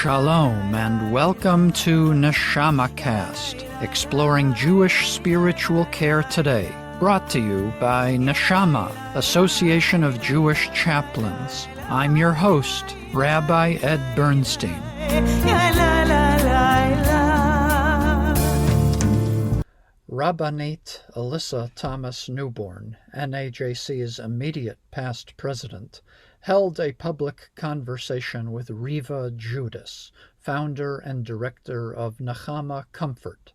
Shalom and welcome to NeshamaCast, exploring Jewish spiritual care today, brought to you by Neshama, Association of Jewish Chaplains. I'm your host, Rabbi Ed Bernstein. Rabbinate Alyssa Thomas Newborn, NAJC's immediate past president, held a public conversation with Riva Judas, founder and director of Nechama Comfort.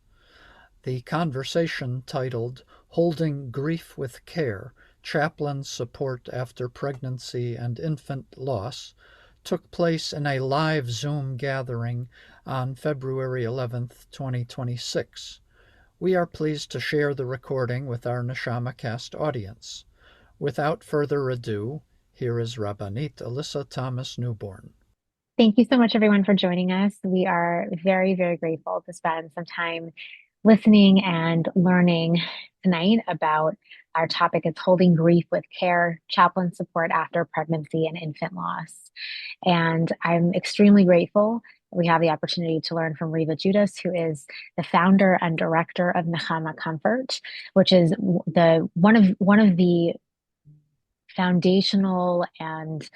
The conversation, titled Holding Grief with Care, Chaplain Support After Pregnancy and Infant Loss, took place in a live Zoom gathering on February 11th, 2026. We are pleased to share the recording with our NeshamaCast audience. Without further ado, here is Rabbinate Alyssa Thomas Newborn. Thank you so much, everyone, for joining us. We are very, very grateful to spend some time listening and learning tonight about our topic. It's Holding Grief with Care, Chaplain Support After Pregnancy and Infant Loss. And I'm extremely grateful that we have the opportunity to learn from Riva Judas, who is the founder and director of Nechama Comfort, which is one of the foundational and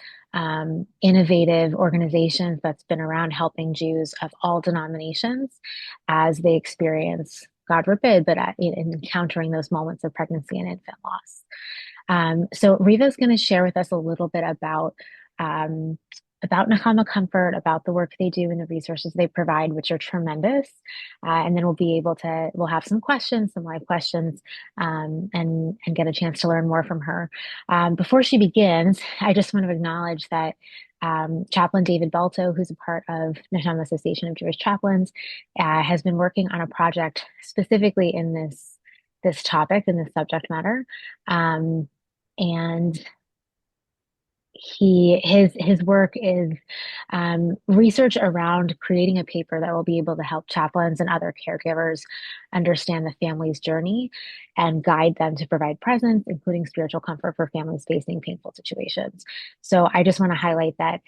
innovative organizations that's been around helping Jews of all denominations as they experience, God forbid, but in encountering those moments of pregnancy and infant loss. So Riva is going to share with us a little bit about Nechama Comfort, about the work they do and the resources they provide, which are tremendous. And then we'll have some questions, some live questions, and get a chance to learn more from her. Before she begins, I just want to acknowledge that Chaplain David Balto, who's a part of Neshama Association of Jewish Chaplains, has been working on a project specifically in this topic, in this subject matter. And his work is research around creating a paper that will be able to help chaplains and other caregivers understand the family's journey and guide them to provide presence, including spiritual comfort for families facing painful situations. So I just want to highlight that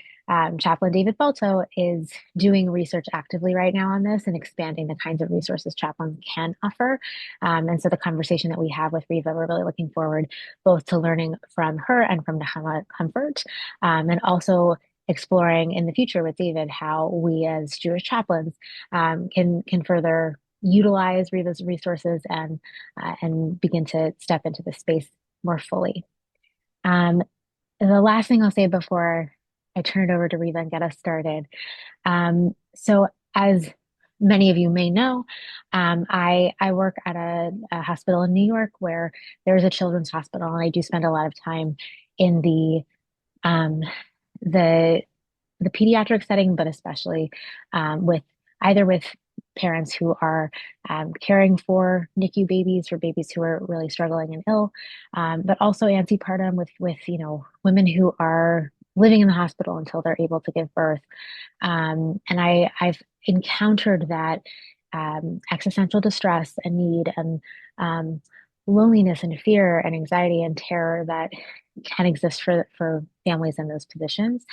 Chaplain David Balto is doing research actively right now on this and expanding the kinds of resources chaplains can offer. And so the conversation that we have with Riva, we're really looking forward both to learning from her and from Nechama Comfort, and also exploring in the future with David how we as Jewish chaplains can further utilize Riva's resources and begin to step into the space more fully. The last thing I'll say before I turn it over to Riva and get us started. So as many of you may know, I work at a hospital in New York where there's a children's hospital, and I do spend a lot of time in the pediatric setting, but especially with parents who are caring for NICU babies, for babies who are really struggling and ill, but also antepartum with women who are living in the hospital until they're able to give birth. And I've encountered that existential distress and need and loneliness and fear and anxiety and terror that can exist for families in those positions.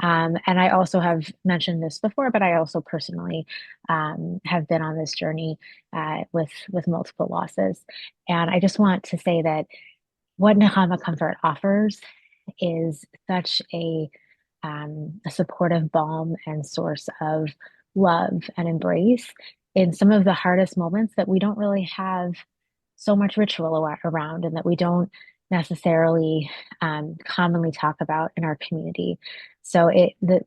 And I also have mentioned this before, but I also personally have been on this journey with multiple losses. And I just want to say that what Nechama Comfort offers is such a supportive balm and source of love and embrace in some of the hardest moments that we don't really have so much ritual around, and that we don't necessarily commonly talk about in our community. So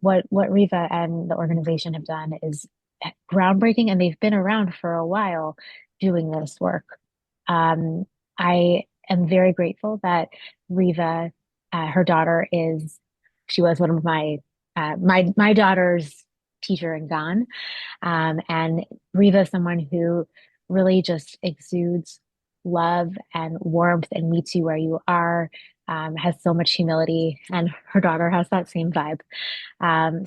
what Riva and the organization have done is groundbreaking, and they've been around for a while doing this work. I am very grateful that Riva, her daughter she was one of my daughter's teacher in Gan. And Riva is someone who really just exudes love and warmth and meets you where you are, has so much humility, and her daughter has that same vibe.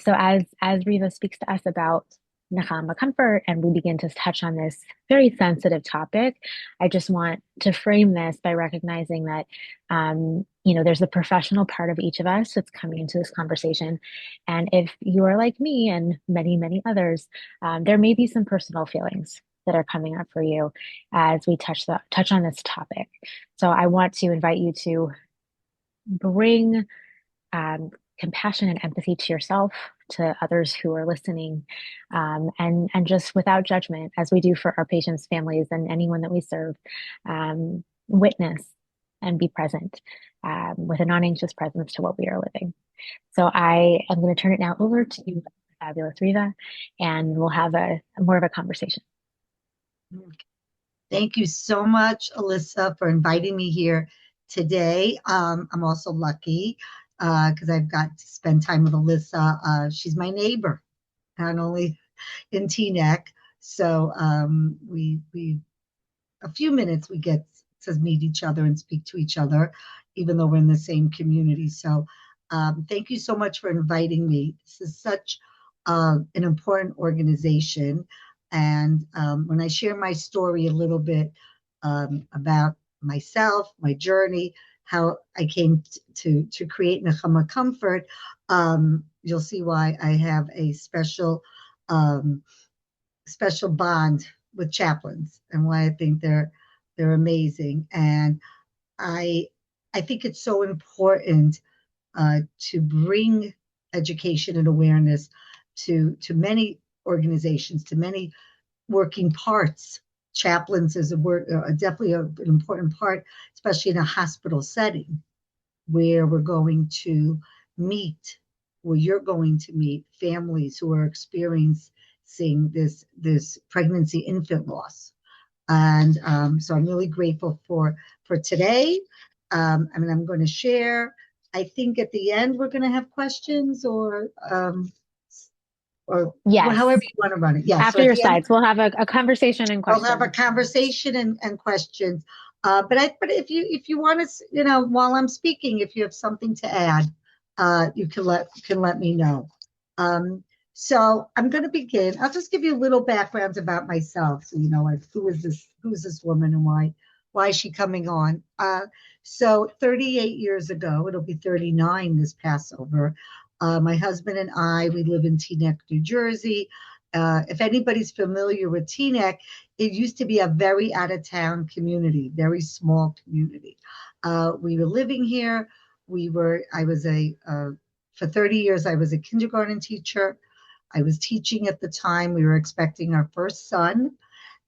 So as Riva speaks to us about Nechama Comfort and we begin to touch on this very sensitive topic, I just want to frame this by recognizing that there's the professional part of each of us that's coming into this conversation. And if you are like me and many, many others, there may be some personal feelings that are coming up for you as we touch on this topic. So I want to invite you to bring um, compassion and empathy to yourself, to others who are listening, and just without judgment, as we do for our patients, families, and anyone that we serve, witness and be present with a non-anxious presence to what we are living. So I am going to turn it now over to fabulous Riva, and we'll have more of a conversation. Thank you so much, Alyssa, for inviting me here today. I'm also lucky because I've got to spend time with Alyssa. She's my neighbor, not only in Teaneck. So we a few minutes we get to meet each other and speak to each other, even though we're in the same community. So thank you so much for inviting me. This is such an important organization. And when I share my story a little bit about myself, my journey, how I came to create Nechama Comfort, you'll see why I have a special bond with chaplains and why I think they're amazing. And I think it's so important to bring education and awareness to many organizations, to many working parts. Chaplains is definitely an important part, especially in a hospital setting where we're going to meet, where you're going to meet families who are experiencing this pregnancy infant loss. And so I'm really grateful for today. I'm going to share. I think at the end we're going to have questions or yes, however you want to run it. Yeah. After your slides, we'll have a conversation and questions. We'll have a conversation and questions. But if you want to, while I'm speaking, if you have something to add, you can let me know. So I'm going to begin. I'll just give you a little background about myself. So like who's this woman and why is she coming on? So 38 years ago, it'll be 39 this Passover. My husband and I, we live in Teaneck, New Jersey. If anybody's familiar with Teaneck, it used to be a very out-of-town community, very small community. We were living here. For 30 years, I was a kindergarten teacher. I was teaching at the time. We were expecting our first son.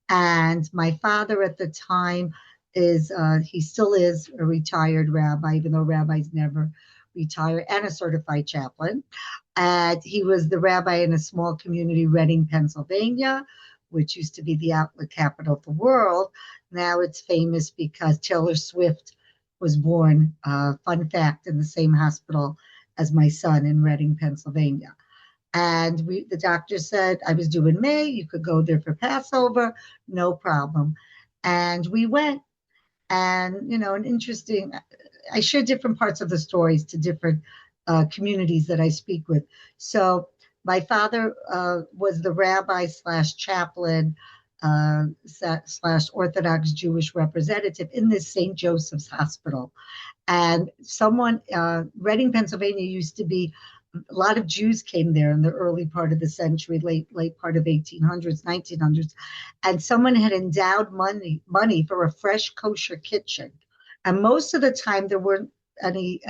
And my father at the time he still is a retired rabbi, even though rabbis never retire, and a certified chaplain. And he was the rabbi in a small community, Reading, Pennsylvania, which used to be the outlet capital of the world. Now it's famous because Taylor Swift was born, fun fact, in the same hospital as my son in Reading, Pennsylvania. And the doctor said I was due in May. You could go there for Passover, no problem. And we went. And, an interesting, I share different parts of the stories to different communities that I speak with. So my father was the rabbi / chaplain / Orthodox Jewish representative in this St. Joseph's Hospital. And Reading, Pennsylvania used to be, a lot of Jews came there in the early part of the century, late part of 1800s, 1900s, and someone had endowed money for a fresh kosher kitchen. And most of the time there weren't any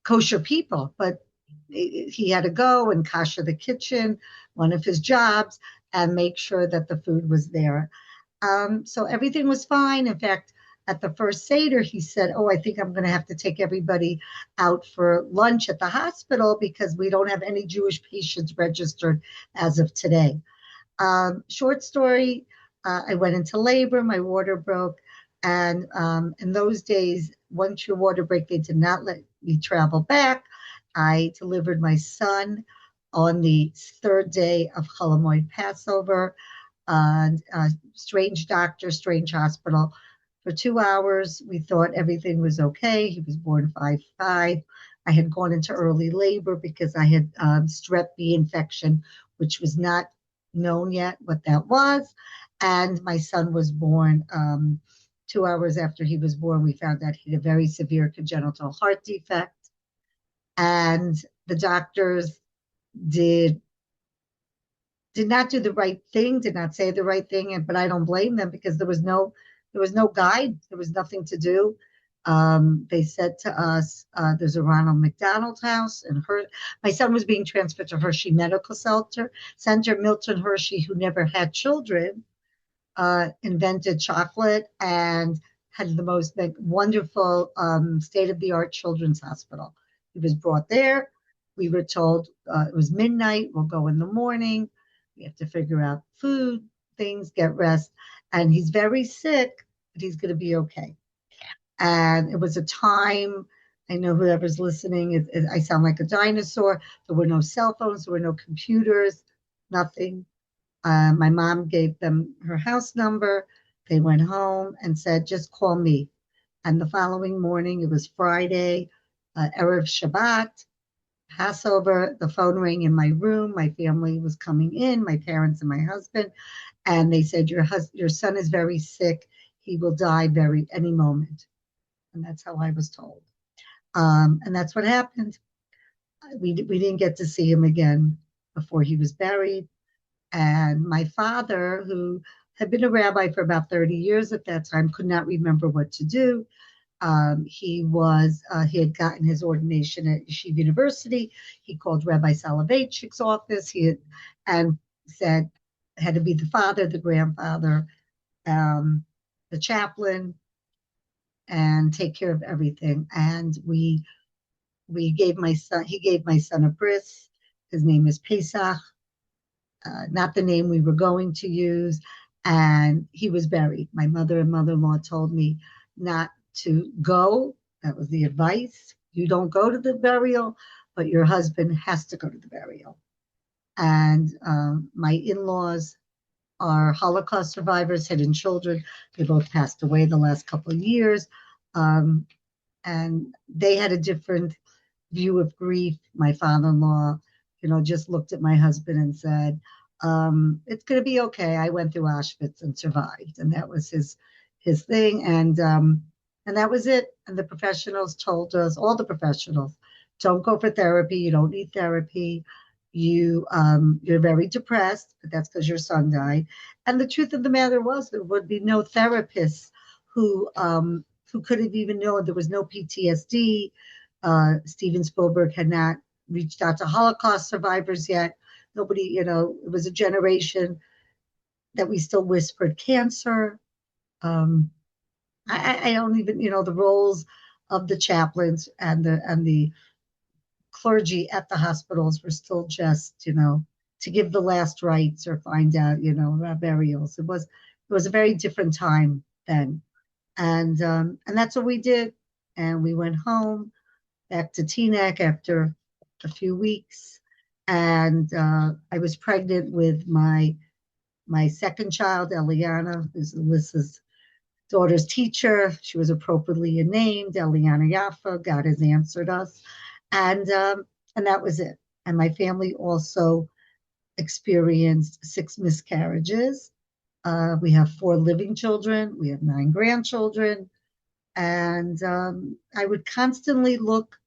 kosher people, but he had to go and kosher the kitchen, one of his jobs, and make sure that the food was there. So everything was fine. In fact, at the first Seder, he said, I think I'm going to have to take everybody out for lunch at the hospital because we don't have any Jewish patients registered as of today. Short story, I went into labor, my water broke. And in those days, once your water break, they did not let me travel back. I delivered my son on the third day of Chol Hamoed Passover. Strange doctor, strange hospital. For 2 hours, we thought everything was okay. He was born 5'5". I had gone into early labor because I had strep B infection, which was not known yet what that was. And my son was born 2 hours after he was born, we found out he had a very severe congenital heart defect. And the doctors did not do the right thing, did not say the right thing, but I don't blame them because there was no guide, there was nothing to do. They said to us, there's a Ronald McDonald House, and my son was being transferred to Hershey Medical Center. Milton Hershey, who never had children, invented chocolate and had the most wonderful state-of-the-art children's hospital. He was brought there. We were told it was midnight. We'll go in the morning. We have to figure out food, things, get rest. And he's very sick, but he's going to be okay. And it was a time, I know whoever's listening, I sound like a dinosaur. There were no cell phones, there were no computers, nothing. My mom gave them her house number. They went home and said, just call me. And the following morning, it was Friday, Erev Shabbat, Passover. The phone rang in my room. My family was coming in, my parents and my husband. And they said, your son is very sick. He will die any moment. And that's how I was told. And that's what happened. We didn't get to see him again before he was buried. And my father, who had been a rabbi for about 30 years at that time, could not remember what to do. He had gotten his ordination at Yeshiva University. He called Rabbi Soloveitchik's office. And said had to be the father, the grandfather, the chaplain, and take care of everything. And he gave my son a bris. His name is Pesach. Not the name we were going to use, and he was buried. My mother and mother-in-law told me not to go. That was the advice. You don't go to the burial, but your husband has to go to the burial. And my in-laws are Holocaust survivors, hidden children. They both passed away the last couple of years. And they had a different view of grief. My father-in-law, just looked at my husband and said, it's going to be okay. I went through Auschwitz and survived. And that was his thing. And that was it. And the professionals told us, all the professionals, don't go for therapy. You don't need therapy. You're very depressed, but that's because your son died. And the truth of the matter was there would be no therapists who could have even known there was no PTSD. Steven Spielberg had not reached out to Holocaust survivors yet. Nobody, it was a generation that we still whispered cancer. I don't even, the roles of the chaplains and the clergy at the hospitals were still just, to give the last rites or find out, burials. It was a very different time then. And that's what we did. And we went home back to Teaneck after a few weeks. And I was pregnant with my second child, Eliana, who's Alyssa's daughter's teacher. She was appropriately named Eliana Yaffa. God has answered us. And that was it. And my family also experienced 6 miscarriages. We have 4 living children. We have 9 grandchildren. And I would constantly look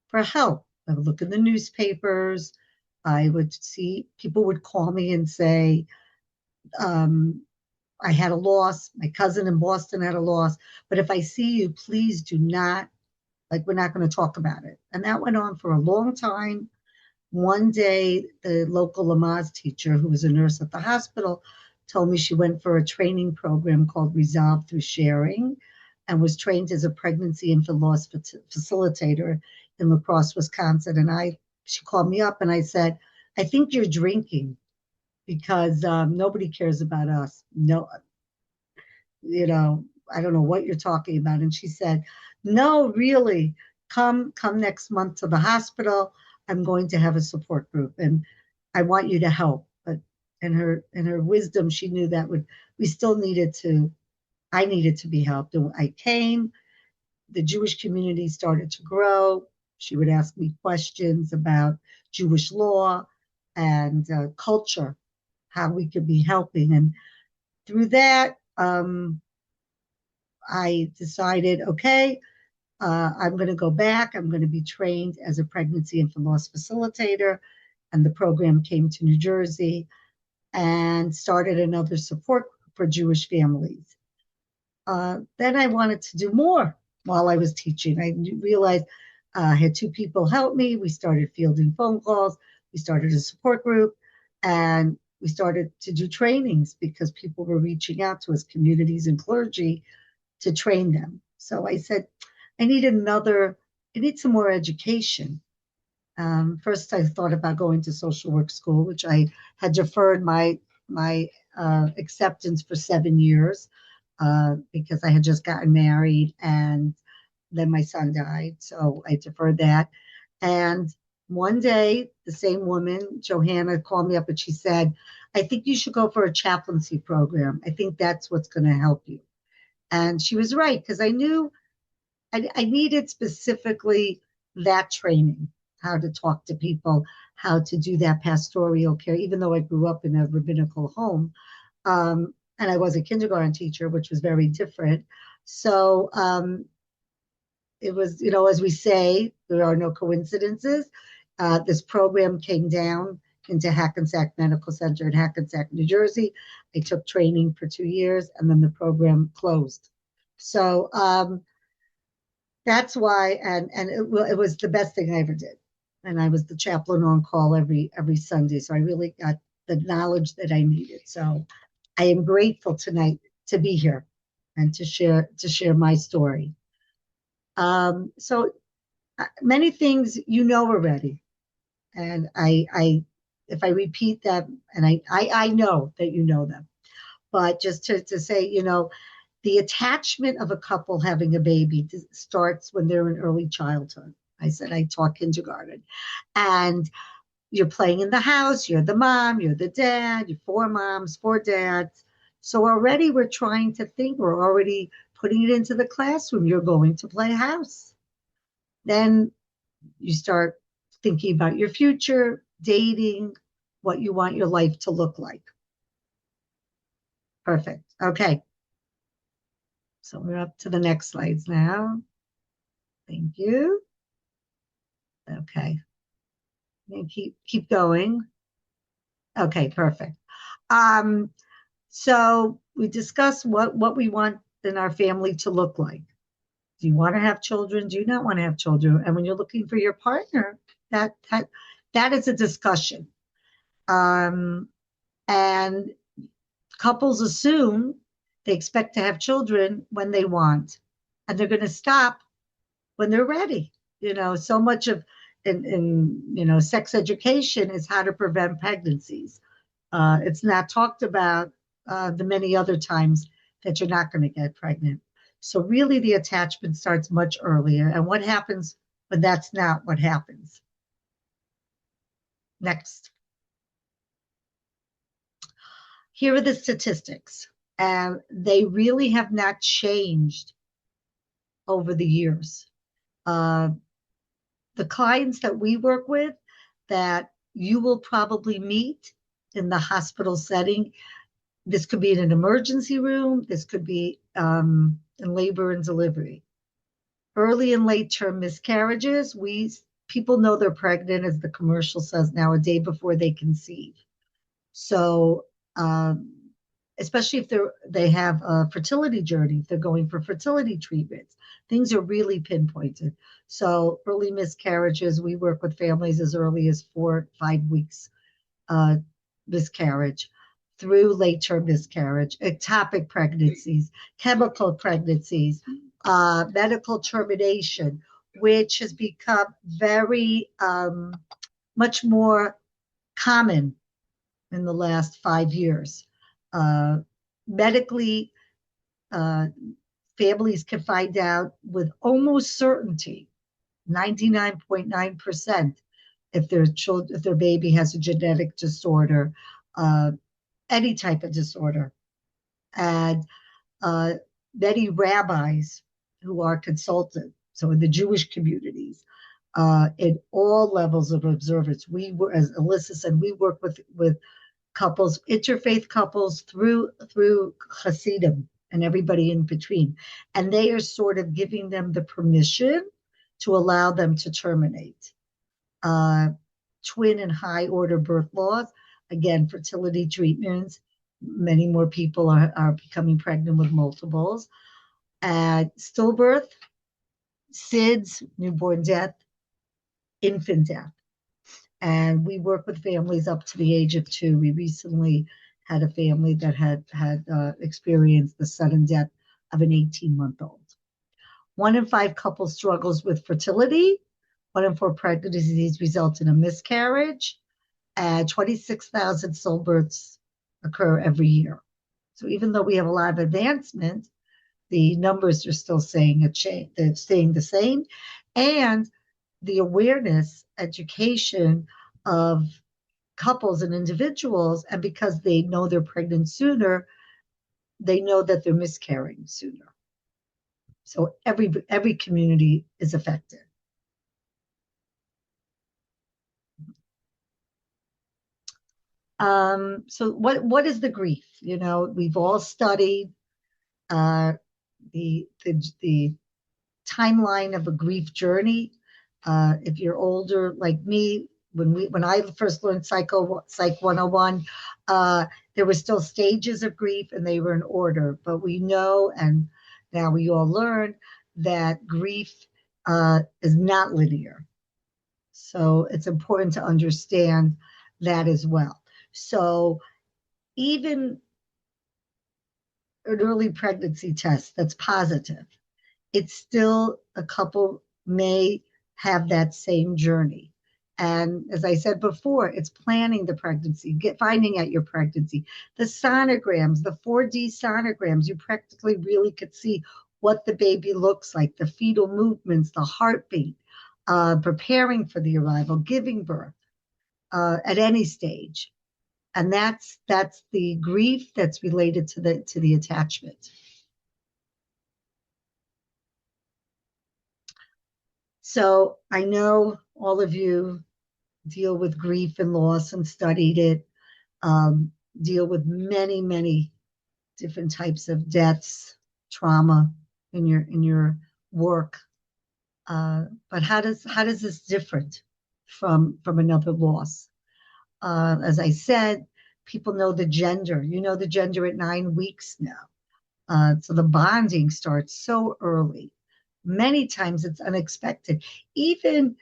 for help. I would look in the newspapers. I would see people would call me and say, I had a loss. My cousin in Boston had a loss. But if I see you, please do not, we're not going to talk about it. And that went on for a long time. One day, the local Lamaze teacher, who was a nurse at the hospital, told me she went for a training program called Resolve Through Sharing and was trained as a pregnancy infant loss facilitator in La Crosse, Wisconsin. And she called me up and I said, I think you're drinking because nobody cares about us. No, I don't know what you're talking about. And she said, no, really, come next month to the hospital. I'm going to have a support group and I want you to help. But in her wisdom, she knew that I needed to be helped. And I came, the Jewish community started to grow. She would ask me questions about Jewish law and culture, how we could be helping. And through that, I decided, okay, I'm going to go back. I'm going to be trained as a pregnancy infant loss facilitator. And the program came to New Jersey and started another support for Jewish families. Then I wanted to do more while I was teaching. I realized I had two people help me. We started fielding phone calls. We started a support group, and we started to do trainings because people were reaching out to us, communities and clergy, to train them. So I said, I need some more education. First, I thought about going to social work school, which I had deferred my acceptance for 7 years because I had just gotten married and then my son died. So I deferred that. And one day, the same woman, Johanna, called me up and she said, I think you should go for a chaplaincy program. I think that's what's going to help you. And she was right, because I knew I needed specifically that training, how to talk to people, how to do that pastoral care, even though I grew up in a rabbinical home. And I was a kindergarten teacher, which was very different. So it was, as we say, there are no coincidences. This program came down into Hackensack Medical Center in Hackensack, New Jersey. I took training for 2 years, and then the program closed. So that's why, and it was the best thing I ever did. And I was the chaplain on call every Sunday. So I really got the knowledge that I needed. So I am grateful tonight to be here and to share my story. So many things you know already. And if I repeat them, and I know that you know them, but just to say, the attachment of a couple having a baby starts when they're in early childhood. I said I taught kindergarten, and you're playing in the house. You're the mom, you're the dad, you're 4 moms, 4 dads. So already we're trying to think, we're already putting it into the classroom. You're going to play house. Then you start thinking about your future, dating, what you want your life to look like. Perfect. Okay. So we're up to the next slides now. Thank you. Okay. And keep going. Okay, perfect. So we discussed what we want in our family to look like. Do you want to have children? Do you not want to have children? And when you're looking for your partner, that is a discussion. And couples assume they expect to have children when they want, and they're going to stop when they're ready. So much of in sex education is how to prevent pregnancies. It's not talked about the many other times that you're not going to get pregnant. So really the attachment starts much earlier. And what happens when that's not what happens? Next. Here are the statistics, and they really have not changed over the years. The clients that we work with that you will probably meet in the hospital setting, this could be in an emergency room, this could be in labor and delivery. Early and late term miscarriages, people know they're pregnant, as the commercial says now, a day before they conceive. So especially if they have a fertility journey, if they're going for fertility treatments, things are really pinpointed. So early miscarriages, we work with families as early as 4 or 5 weeks miscarriage, through late-term miscarriage, ectopic pregnancies, chemical pregnancies, medical termination, which has become very much more common in the last 5 years. Medically, families can find out with almost certainty, 99.9%, if their baby has a genetic disorder, any type of disorder. And many rabbis who are consulted, so in the Jewish communities, in all levels of observance, as Alyssa said, we work with couples, interfaith couples through Hasidim, and everybody in between. And they are sort of giving them the permission to allow them to terminate. Twin and high order birth laws, again, fertility treatments. Many more people are becoming pregnant with multiples. Stillbirth, SIDS, newborn death, infant death. And we work with families up to the age of 2. We recently had a family that had experienced the sudden death of an 18-month-old. 1 in 5 couples struggles with fertility. 1 in 4 pregnancies result in a miscarriage. And 26,000 stillbirths occur every year. So even though we have a lot of advancement, the numbers are still staying the same. And the awareness, education of couples and individuals, and because they know they're pregnant sooner, they know that they're miscarrying sooner. So every community is affected. So what is the grief? We've all studied the timeline of a grief journey. If you're older like me, when I first learned Psych 101, there were still stages of grief and they were in order. But we know, and now we all learn, that grief is not linear. So it's important to understand that as well. So even an early pregnancy test that's positive, it's still a couple may have that same journey. And as I said before, it's planning the pregnancy, finding out your pregnancy. The sonograms, the 4D sonograms, you practically really could see what the baby looks like, the fetal movements, the heartbeat, preparing for the arrival, giving birth at any stage. And that's the grief that's related to the attachment. So I know all of you deal with grief and loss and studied it, deal with many, many different types of deaths, trauma in your work. But how does this different from another loss? As I said, people know the gender. You know the gender at 9 weeks now. So the bonding starts so early. Many times it's unexpected. Even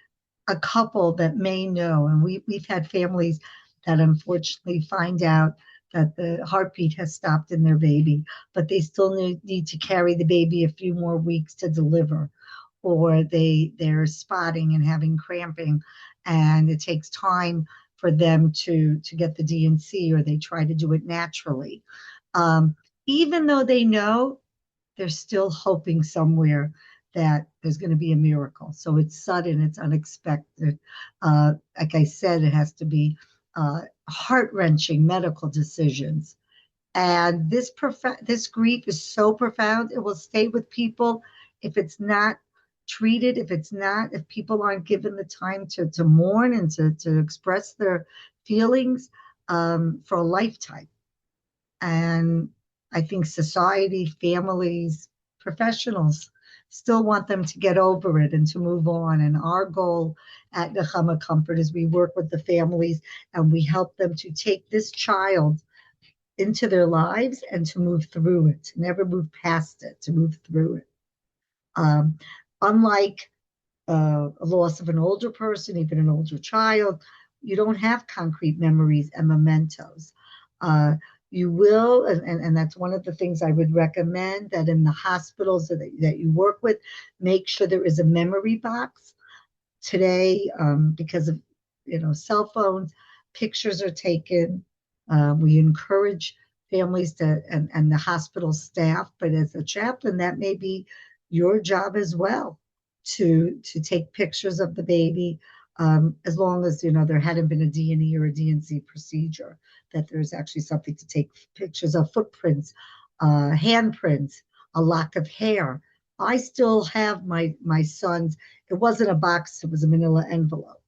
a couple that may know, and we've had families that unfortunately find out that the heartbeat has stopped in their baby, but they still need to carry the baby a few more weeks to deliver, or they're spotting and having cramping, and it takes time for them to get the D&C, or they try to do it naturally. Even though they know, they're still hoping somewhere that there's going to be a miracle. So it's sudden, it's unexpected. Like I said, it has to be heart-wrenching medical decisions. And this grief is so profound, it will stay with people if it's not treated, if people aren't given the time to mourn and to express their feelings for a lifetime. And I think society, families, professionals still want them to get over it and to move on. And our goal at Nechama Comfort is we work with the families and we help them to take this child into their lives and to move through it, to never move past it, to move through it. Unlike a loss of an older person, even an older child, you don't have concrete memories and mementos. You will, and that's one of the things I would recommend, that in the hospitals that you work with, make sure there is a memory box. Today, because of cell phones, pictures are taken. We encourage families and the hospital staff, but as a chaplain, that may be your job as well, to take pictures of the baby, as long as there hadn't been a D&E or a D&C procedure, that there's actually something to take pictures of, footprints, handprints, a lock of hair. I still have my son's, it wasn't a box, it was a manila envelope,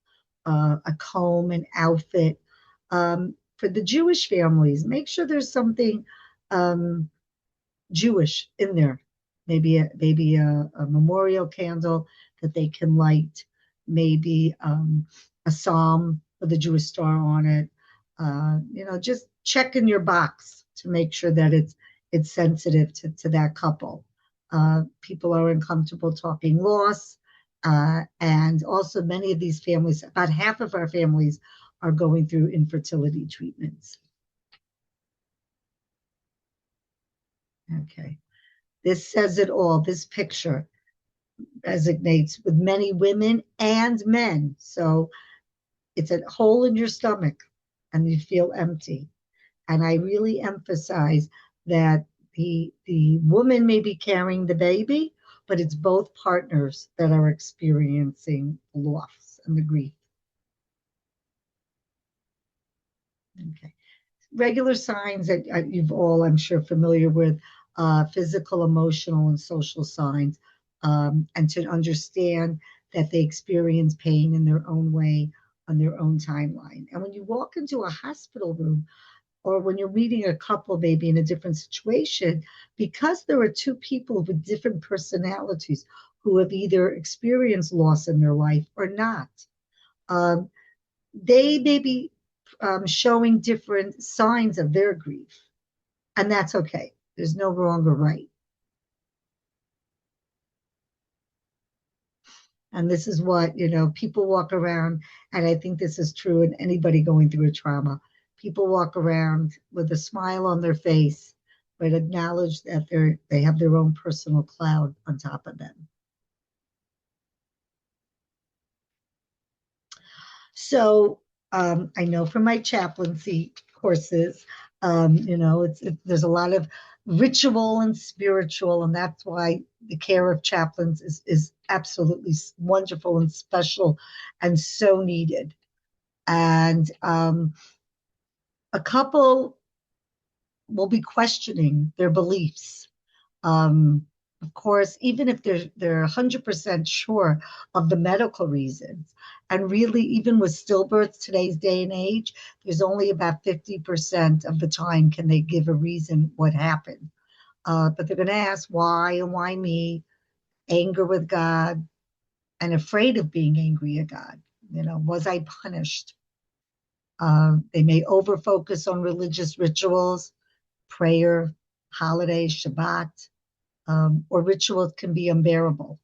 a comb, an outfit. For the Jewish families, make sure there's something Jewish in there. Maybe a memorial candle that they can light. Maybe a psalm with a Jewish star on it. Just checking your box to make sure that it's sensitive to that couple. People are uncomfortable talking loss. And also many of these families, about half of our families are going through infertility treatments. Okay. This says it all. This picture resonates with many women and men. So it's a hole in your stomach and you feel empty. And I really emphasize that the woman may be carrying the baby, but it's both partners that are experiencing loss and the grief. Okay. Regular signs that you've all, I'm sure, familiar with, physical, emotional, and social signs, and to understand that they experience pain in their own way on their own timeline. And when you walk into a hospital room, or when you're meeting a couple maybe in a different situation, because there are two people with different personalities who have either experienced loss in their life or not, they may be showing different signs of their grief. And that's okay. There's no wrong or right. And this is what, people walk around, and I think this is true in anybody going through a trauma. People walk around with a smile on their face, but acknowledge that they have their own personal cloud on top of them. So I know from my chaplaincy courses, there's a lot of ritual and spiritual, and that's why the care of chaplains is absolutely wonderful and special and so needed. And a couple will be questioning their beliefs. Of course, even if they're 100% sure of the medical reasons, and really, even with stillbirths today's day and age, there's only about 50% of the time can they give a reason what happened. But they're going to ask why and why me, anger with God, and afraid of being angry at God. Was I punished? They may over-focus on religious rituals, prayer, holidays, Shabbat, or rituals can be unbearable.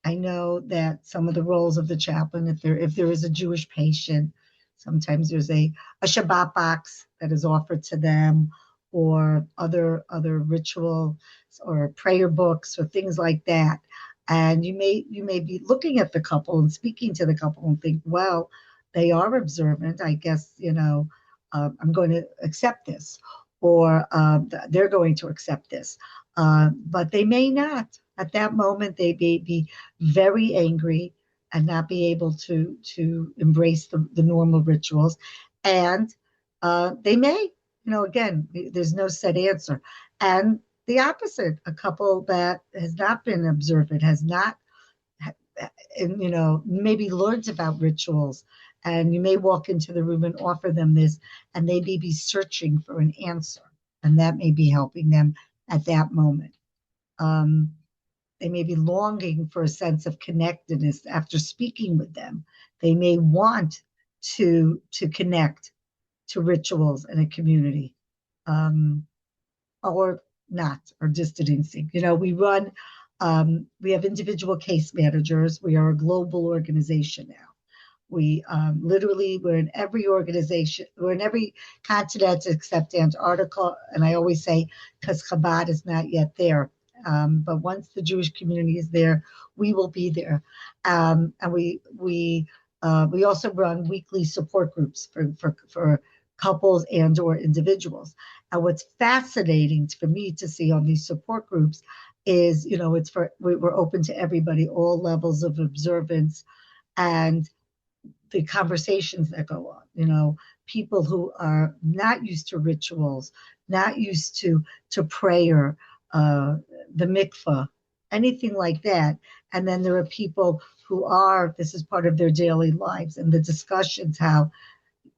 I know that some of the roles of the chaplain, if there is a Jewish patient, sometimes there's a Shabbat box that is offered to them, or other rituals or prayer books or things like that. And you may be looking at the couple and speaking to the couple and think, well, they are observant. I guess, I'm going to accept this, or they're going to accept this. But they may not. At that moment, they may be very angry and not be able to embrace the normal rituals. And they may, again, there's no set answer. And the opposite, a couple that has not been observant, has not, maybe learned about rituals. And you may walk into the room and offer them this, and they may be searching for an answer. And that may be helping them at that moment. They may be longing for a sense of connectedness after speaking with them. They may want to connect to rituals in a community, or not, or distancing. We have individual case managers. We are a global organization now. We're in every organization, we're in every continent except Antarctica. And I always say, because Chabad is not yet there. But once the Jewish community is there, we will be there. And we also run weekly support groups for couples and or individuals. And what's fascinating for me to see on these support groups is, we're open to everybody, all levels of observance, and the conversations that go on. People who are not used to rituals, not used to prayer, the mikvah, anything like that. And then there are people who this is part of their daily lives, and the discussions, how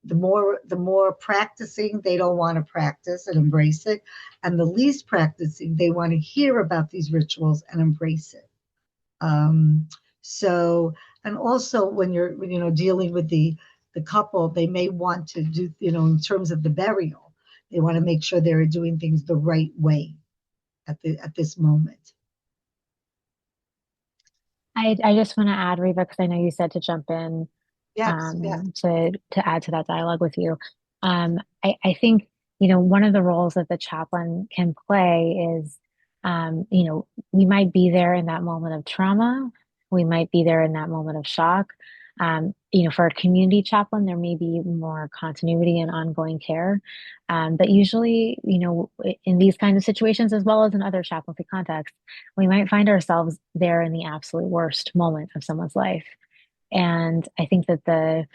the more practicing, they don't want to practice and embrace it, and the least practicing, they want to hear about these rituals and embrace it. So, and also when you're dealing with the couple, they may want to do, in terms of the burial, they want to make sure they're doing things the right way at this moment. I just want to add, Reva, because I know you said to jump in, Yes, yes. to add to that dialogue with you. I think, one of the roles that the chaplain can play is, we might be there in that moment of trauma. We might be there in that moment of shock. For a community chaplain, there may be more continuity and ongoing care. But usually, in these kinds of situations, as well as in other chaplaincy contexts, we might find ourselves there in the absolute worst moment of someone's life. And I think that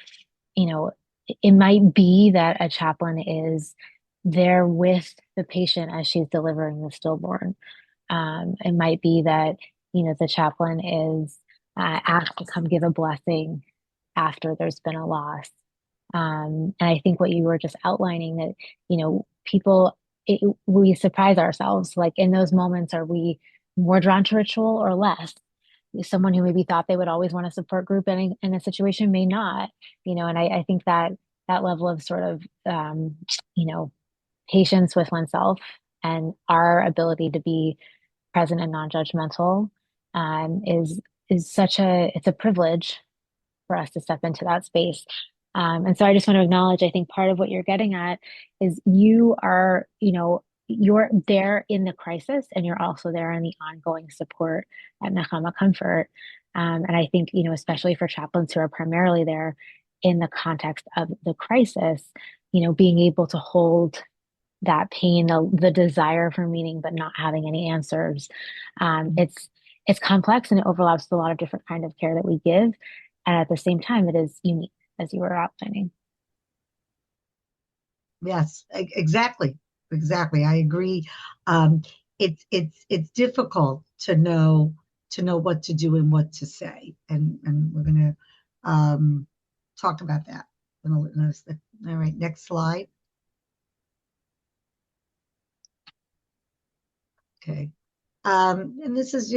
it might be that a chaplain is there with the patient as she's delivering the stillborn. It might be that, the chaplain is asked to come give a blessing after there's been a loss. And I think what you were just outlining that, people, we surprise ourselves. Like in those moments, are we more drawn to ritual or less? Someone who maybe thought they would always want a support group in a situation may not, and I think that level of sort of, patience with oneself and our ability to be present and non-judgmental, is it's a privilege for us to step into that space. And so I just want to acknowledge, I think part of what you're getting at is you are, you're there in the crisis and you're also there in the ongoing support at Nechama Comfort. And I think, especially for chaplains who are primarily there in the context of the crisis, being able to hold that pain, the desire for meaning, but not having any answers. It's complex and it overlaps with a lot of different kind of care that we give. And at the same time, it is unique, as you were outlining. Yes, exactly. I agree. It's difficult to know what to do and what to say, and we're going to talk about that. All right, next slide. Okay, and this is,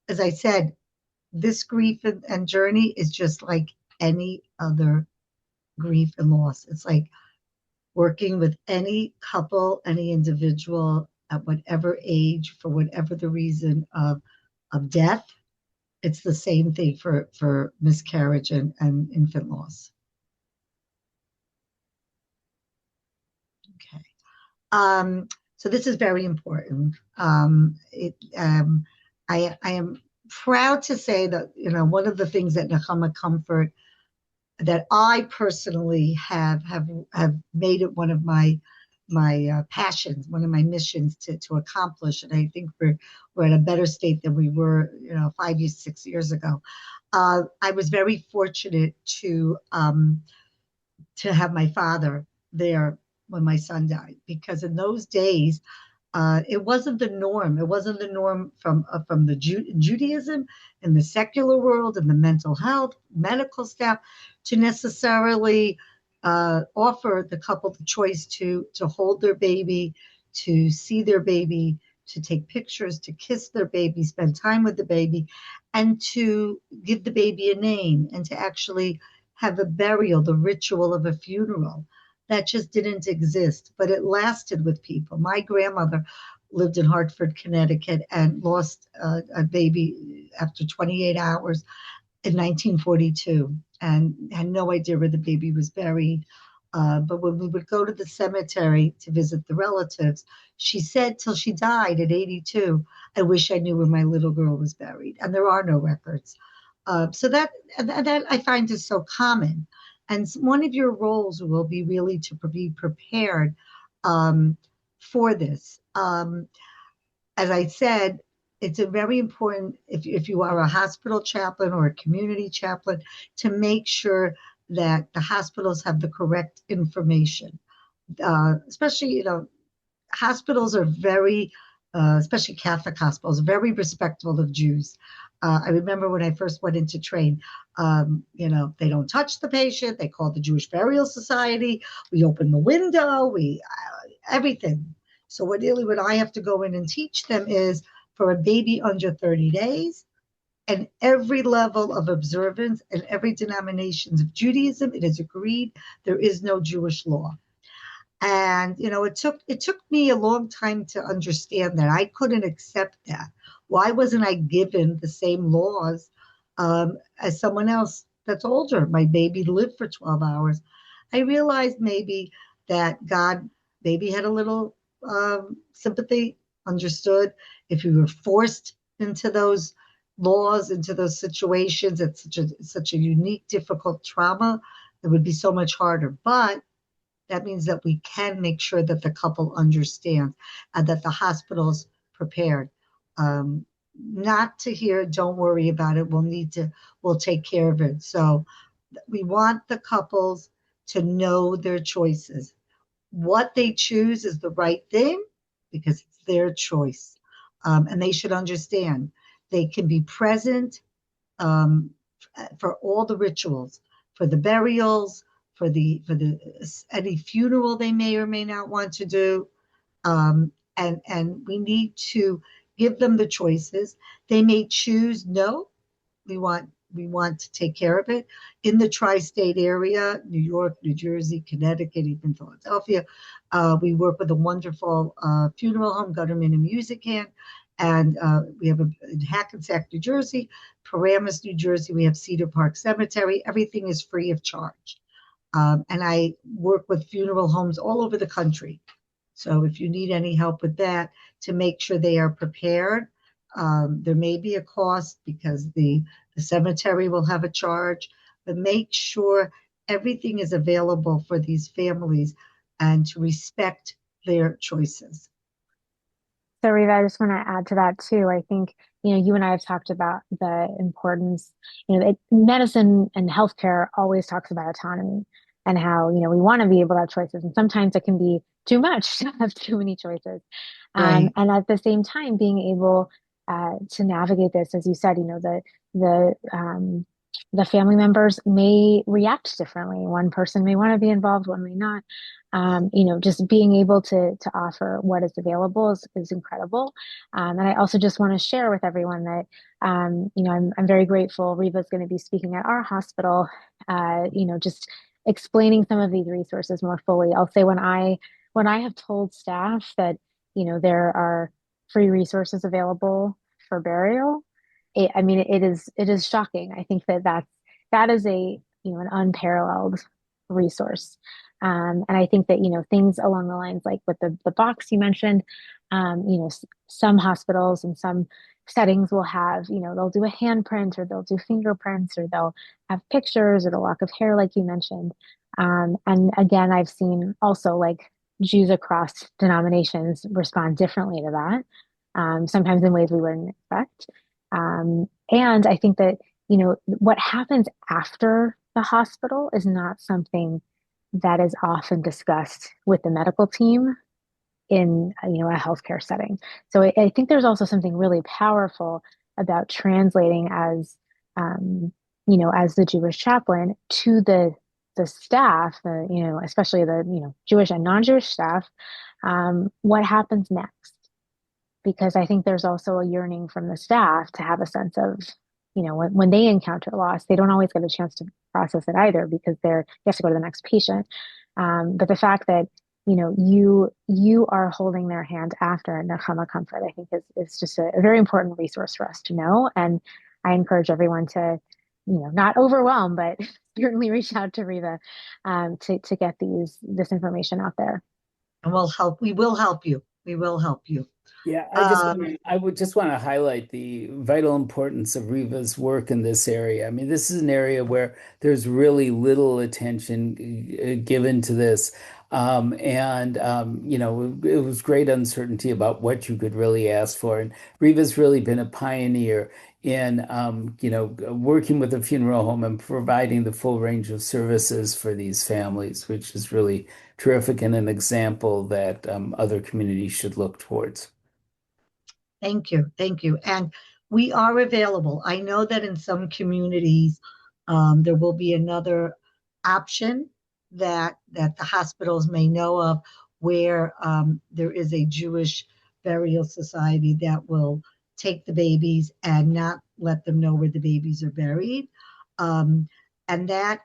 as I said, this grief and journey is just like any other grief and loss. It's like working with any couple, any individual at whatever age, for whatever the reason of death. It's the same thing for miscarriage and infant loss. Okay. So this is very important. I am proud to say that, one of the things that Nechama Comfort, that I personally have made it one of my passions, one of my missions to accomplish. And I think we're in a better state than we were, 5 years, 6 years ago. I was very fortunate to have my father there when my son died, because in those days, it wasn't the norm. It wasn't the norm from the Judaism and the secular world and the mental health, medical staff, to necessarily offer the couple the choice to hold their baby, to see their baby, to take pictures, to kiss their baby, spend time with the baby, and to give the baby a name, and to actually have a burial, the ritual of a funeral. That just didn't exist, but it lasted with people. My grandmother lived in Hartford, Connecticut, and lost a baby after 28 hours in 1942, and had no idea where the baby was buried. But when we would go to the cemetery to visit the relatives, she said till she died at 82, I wish I knew where my little girl was buried. And there are no records. So that I find is so common. And one of your roles will be really to be prepared for this. As I said, it's a very important, if you are a hospital chaplain or a community chaplain, to make sure that the hospitals have the correct information. Especially, hospitals are very, especially Catholic hospitals, very respectful of Jews. I remember when I first went into train, they don't touch the patient. They call the Jewish Burial Society. We open the window. Everything. So what I have to go in and teach them is for a baby under 30 days, and every level of observance and every denominations of Judaism, it is agreed there is no Jewish law. And it took me a long time to understand that. I couldn't accept that. Why wasn't I given the same laws as someone else that's older? My baby lived for 12 hours. I realized maybe that God maybe had a little sympathy, understood if you were forced into those laws, into those situations, it's such a unique, difficult trauma, it would be so much harder. But that means that we can make sure that the couple understands and that the hospital's prepared. Not to hear, don't worry about it. We'll take care of it. So we want the couples to know their choices. What they choose is the right thing because it's their choice. And they should understand they can be present for all the rituals, for the burials, for the any funeral they may or may not want to do, and we need to give them the choices. They may choose no. We want to take care of it in the tri-state area, New York, New Jersey, Connecticut, even Philadelphia. We work with a wonderful funeral home, Gutterman and Music Hand, and we have in Hackensack, New Jersey, Paramus, New Jersey. We have Cedar Park Cemetery. Everything is free of charge. And I work with funeral homes all over the country. So if you need any help with that, to make sure they are prepared, there may be a cost because the cemetery will have a charge, but make sure everything is available for these families and to respect their choices. So, Riva, I just want to add to that too. I think, you and I have talked about the importance, medicine and healthcare always talks about autonomy and how, we want to be able to have choices. And sometimes it can be too much to have too many choices. Right. And at the same time, being able to navigate this, as you said, the family members may react differently. One person may want to be involved, one may not. Just being able to offer what is available is incredible. And I also just want to share with everyone that, I'm very grateful. Riva is going to be speaking at our hospital, just explaining some of these resources more fully. I'll say when I have told staff that, there are free resources available for burial, it is shocking. I think that is an unparalleled resource. And I think that, things along the lines like with the box you mentioned, some hospitals and some settings will have, they'll do a handprint or they'll do fingerprints or they'll have pictures or the lock of hair, like you mentioned. And again, I've seen also like Jews across denominations respond differently to that, sometimes in ways we wouldn't expect. And I think that, what happens after the hospital is not something that is often discussed with the medical team in, a healthcare setting. So I think there's also something really powerful about translating as, as the Jewish chaplain to the staff, especially the, Jewish and non-Jewish staff, what happens next? Because I think there's also a yearning from the staff to have a sense of, when they encounter loss, they don't always get a chance to process it either because they have to go to the next patient. But the fact that, you are holding their hand after Nechama comfort, I think is just a very important resource for us to know. And I encourage everyone to, not overwhelm, but certainly reach out to Riva to get this information out there. And we will help you. We will help you. Yeah, I would just want to highlight the vital importance of Riva's work in this area. I mean, this is an area where there's really little attention given to this. It was great uncertainty about what you could really ask for. And Riva's really been a pioneer in, working with a funeral home and providing the full range of services for these families, which is really terrific and an example that other communities should look towards. Thank you. Thank you. And We are available. I know that in some communities, there will be another option that the hospitals may know of, where there is a Jewish burial society that will take the babies and not let them know where the babies are buried. And that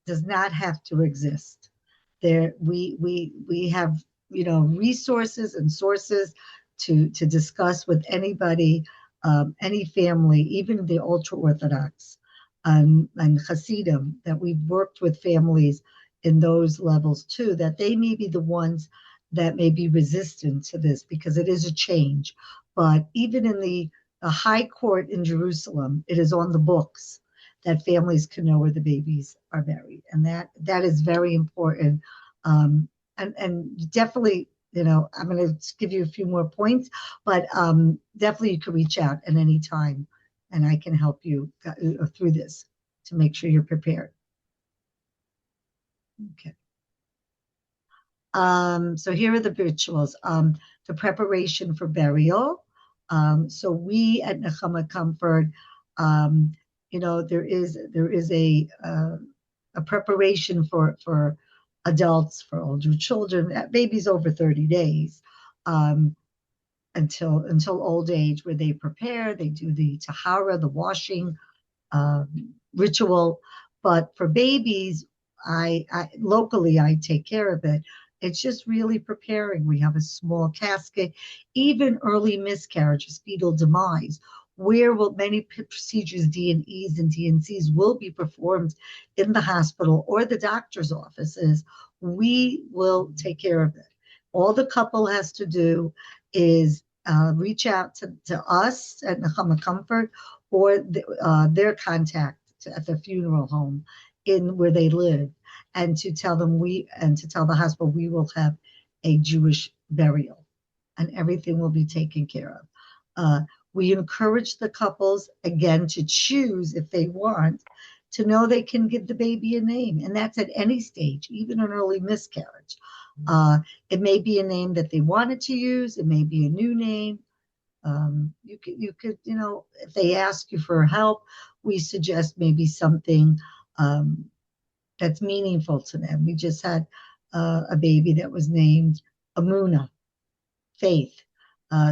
does not have to exist. We have, resources and sources to discuss with anybody, any family, even the ultra Orthodox, and Hasidim, that we've worked with families in those levels too, that they may be the ones that may be resistant to this, because it is a change. But even in the high court in Jerusalem, it is on the books that families can know where the babies are buried, and that is very important. And definitely, I'm going to give you a few more points, but definitely you can reach out at any time, and I can help you through this to make sure you're prepared. Okay. So here are the rituals. The preparation for burial. So we at Nechama Comfort, there is a preparation for adults, for older children, babies over 30 days, until old age, where they prepare. They do the tahara, the washing ritual. But for babies, I locally take care of it. It's just really preparing. We have a small casket, even early miscarriages, fetal demise, where many procedures, D&Es and D&Cs, will be performed in the hospital or the doctor's offices. We will take care of it. All the couple has to do is reach out to us at Nechama Comfort, or their contact at the funeral home in where they live, and to tell them to tell the hospital we will have a Jewish burial, and everything will be taken care of. We encourage the couples, again, to choose, if they want, to know they can give the baby a name, and that's at any stage, even an early miscarriage. It may be a name that they wanted to use. It may be a new name. You could, if they ask you for help, we suggest maybe something that's meaningful to them. We just had a baby that was named Amuna, faith.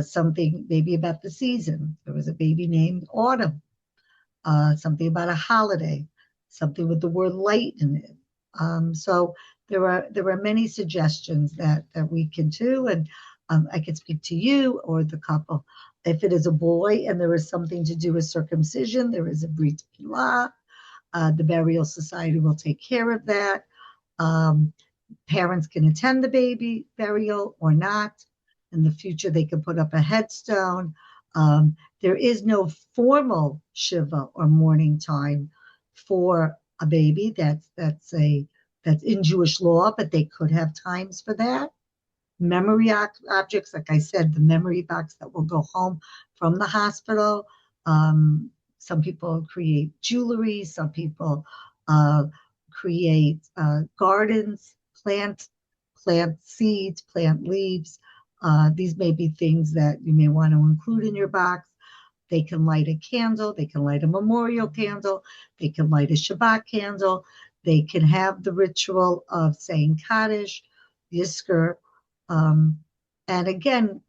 Something maybe about the season. There was a baby named Autumn. Something about a holiday. Something with the word light in it. So there are many suggestions that we can do, and I can speak to you or the couple. If it is a boy and there is something to do with circumcision, there is a brit milah. The burial society will take care of that. Parents can attend the baby burial or not. In the future, they can put up a headstone. There is no formal shiva or mourning time for a baby. That's in Jewish law, but they could have times for that. Memory objects, like I said, the memory box that will go home from the hospital. Some people create jewelry. Some people create gardens, plant seeds, plant leaves. These may be things that you may want to include in your box. They can light a candle. They can light a memorial candle. They can light a Shabbat candle. They can have the ritual of saying Kaddish, Yizkor. And again,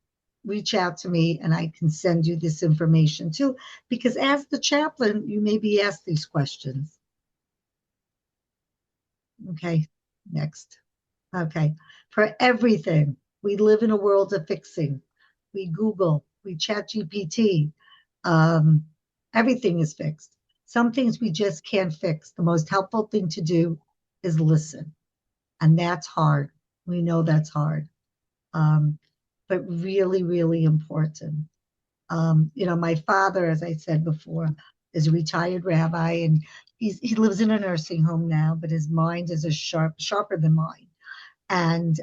reach out to me and I can send you this information too, because as the chaplain, you may be asked these questions. Okay, next. Okay, for everything, we live in a world of fixing. We Google, we chat GPT. Everything is fixed. Some things we just can't fix. The most helpful thing to do is listen. And that's hard. We know that's hard. But really, really important. My father, as I said before, is a retired rabbi, and he lives in a nursing home now, but his mind is sharper than mine. And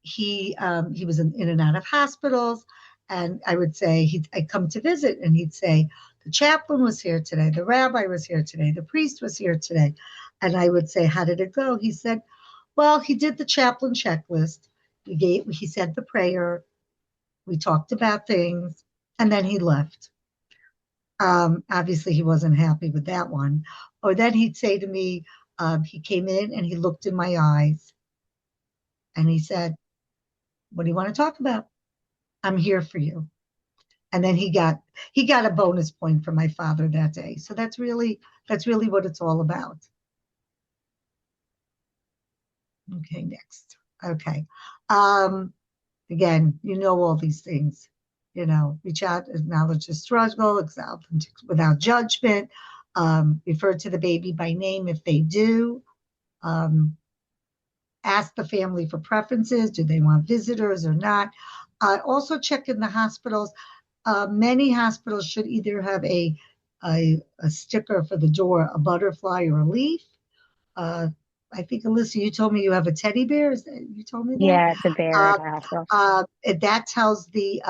he was in and out of hospitals, and I would say I'd come to visit, and he'd say, the chaplain was here today, the rabbi was here today, the priest was here today. And I would say, how did it go? He said, well, he did the chaplain checklist. He said the prayer. We talked about things, and then he left. Obviously, he wasn't happy with that one. Or then he'd say to me, he came in and he looked in my eyes and he said, "What do you want to talk about? I'm here for you." And then he got a bonus point from my father that day. So that's really what it's all about. Okay, next. Okay. Again, all these things. Reach out, acknowledge the struggle, without judgment, refer to the baby by name if they do. Ask the family for preferences. Do they want visitors or not? Also check in the hospitals. Many hospitals should either have a sticker for the door, a butterfly or a leaf. I think, Alyssa, you told me you have a teddy bear. You told me that? Yeah, it's a bear at our hospital. That tells the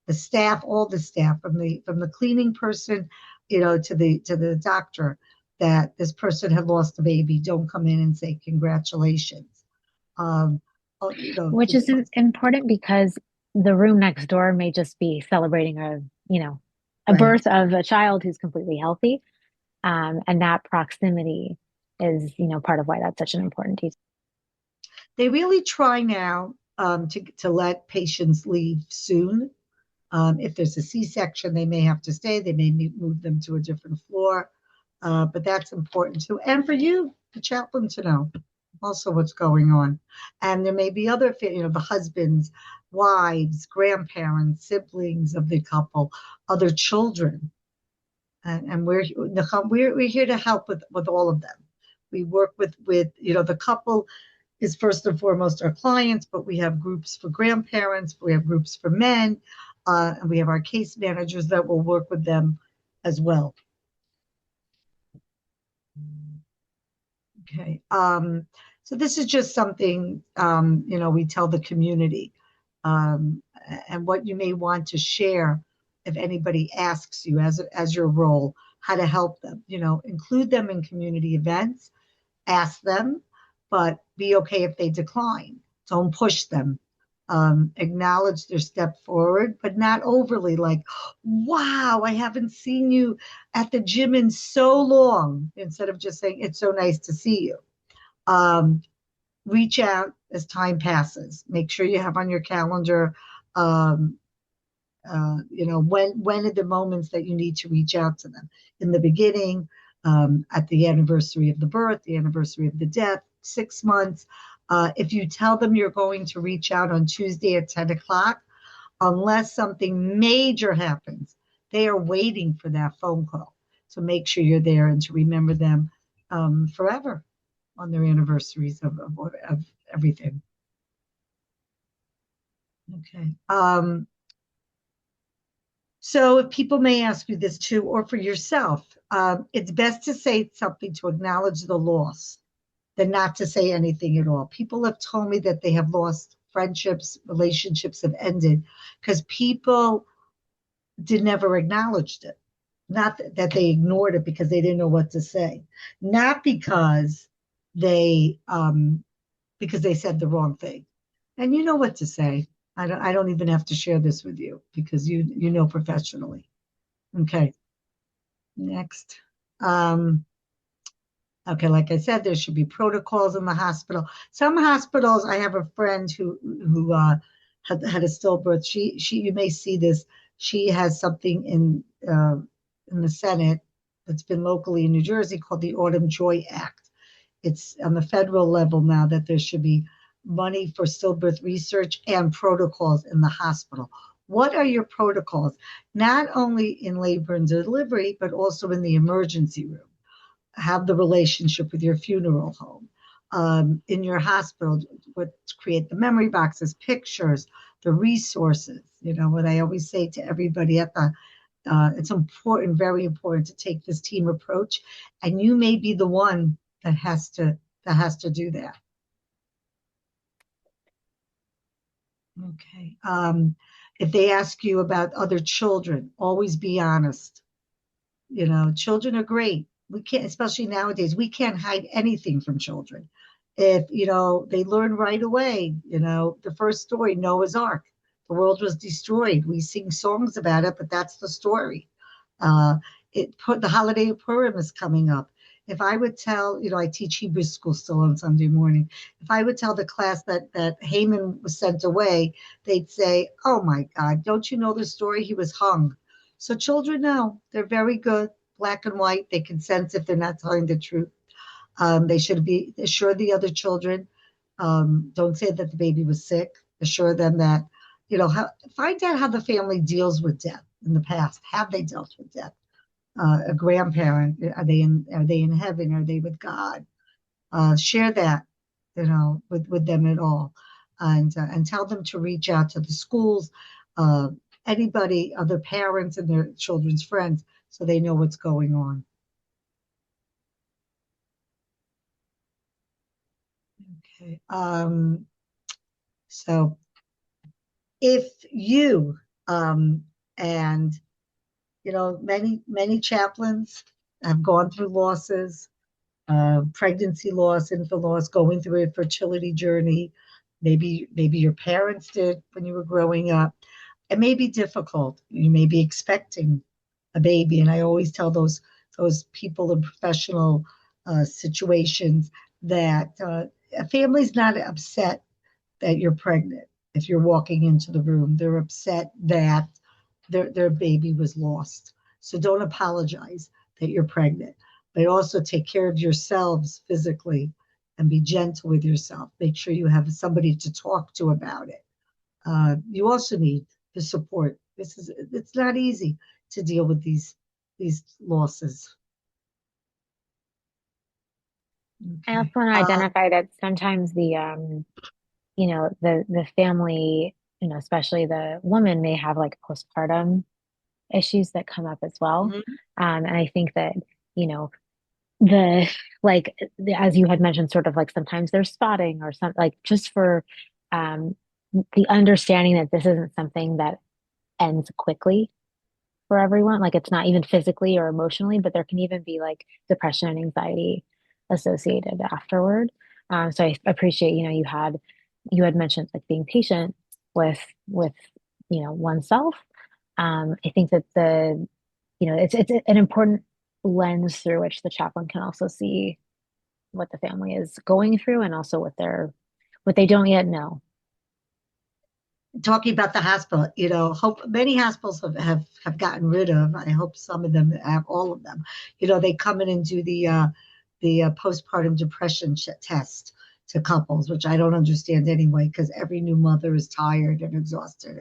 staff, all the staff, from the cleaning person, to the doctor, that this person had lost a baby. Don't come in and say congratulations. Which is important because the room next door may just be celebrating a Right. birth of a child who's completely healthy. And that proximity is, part of why that's such an important piece. They really try now to let patients leave soon. If there's a C-section, they may have to stay. They may move them to a different floor. But that's important too. And for you, the chaplain, to know also what's going on. And there may be other, the husbands, wives, grandparents, siblings of the couple, other children. And we're here to help with all of them. We work with the couple is first and foremost our clients, but we have groups for grandparents, we have groups for men, and we have our case managers that will work with them as well. Okay. So this is just something, we tell the community, and what you may want to share if anybody asks you as your role, how to help them, include them in community events, ask them, but be okay if they decline. Don't push them. Acknowledge their step forward, but not overly like, wow, I haven't seen you at the gym in so long, instead of just saying, it's so nice to see you. Reach out as time passes. Make sure you have on your calendar, when are the moments that you need to reach out to them. In the beginning, at the anniversary of the birth, the anniversary of the death, 6 months. If you tell them you're going to reach out on Tuesday at 10 o'clock, unless something major happens, they are waiting for that phone call. So make sure you're there and to remember them forever on their anniversaries of everything. Okay. So if people may ask you this too, or for yourself, it's best to say something to acknowledge the loss than not to say anything at all. People have told me that they have lost friendships, relationships have ended because people never acknowledged it. Not that they ignored it because they didn't know what to say. Not because they said the wrong thing. And you know what to say. I don't even have to share this with you because you know professionally. Okay. Next. Okay, like I said, there should be protocols in the hospital. Some hospitals, I have a friend who had a stillbirth. She you may see this. She has something in the Senate that's been locally in New Jersey called the Autumn Joy Act. It's on the federal level now that there should be money for stillbirth research and protocols in the hospital. What are your protocols? Not only in labor and delivery, but also in the emergency room. Have the relationship with your funeral home. In your hospital, create the memory boxes, pictures, the resources. What I always say to everybody it's important, very important to take this team approach. And you may be the one that has to do that. Okay. If they ask you about other children, always be honest. Children are great. We can't, especially nowadays, we can't hide anything from children. If, they learn right away, the first story, Noah's Ark, the world was destroyed. We sing songs about it, but that's the story. The holiday of Purim is coming up. If I would tell, I teach Hebrew school still on Sunday morning. If I would tell the class that Haman was sent away, they'd say, "Oh my God, don't you know the story? He was hung." So children know, they're very good, black and white. They can sense if they're not telling the truth. They should be assure the other children. Don't say that the baby was sick. Assure them that, find out how the family deals with death in the past. Have they dealt with death? A grandparent, are they in heaven? Are they with God? Share that, with them at all, and tell them to reach out to the schools, anybody, other parents and their children's friends, so they know what's going on. Okay. So if you and many chaplains have gone through losses, pregnancy loss, infant loss, going through a fertility journey. Maybe your parents did when you were growing up. It may be difficult. You may be expecting a baby, and I always tell those people in professional situations that a family's not upset that you're pregnant. If you're walking into the room, they're upset that their baby was lost. So don't apologize that you're pregnant, but also take care of yourselves physically and be gentle with yourself. Make sure you have somebody to talk to about it. You also need the support. It's not easy to deal with these losses. I also want to identify that sometimes the family, especially the woman, may have like postpartum issues that come up as well. Mm-hmm. And I think that, as you had mentioned, sort of like sometimes there's spotting or something, like just for the understanding that this isn't something that ends quickly for everyone. Like it's not even physically or emotionally, but there can even be like depression and anxiety associated afterward. So I appreciate, you had mentioned like being patient with oneself. I think that it's an important lens through which the chaplain can also see what the family is going through and also what they don't yet know. Talking about the hospital, hope many hospitals have gotten rid of. I hope some of them have, all of them. They come in and do the postpartum depression test to couples, which I don't understand anyway, because every new mother is tired and exhausted.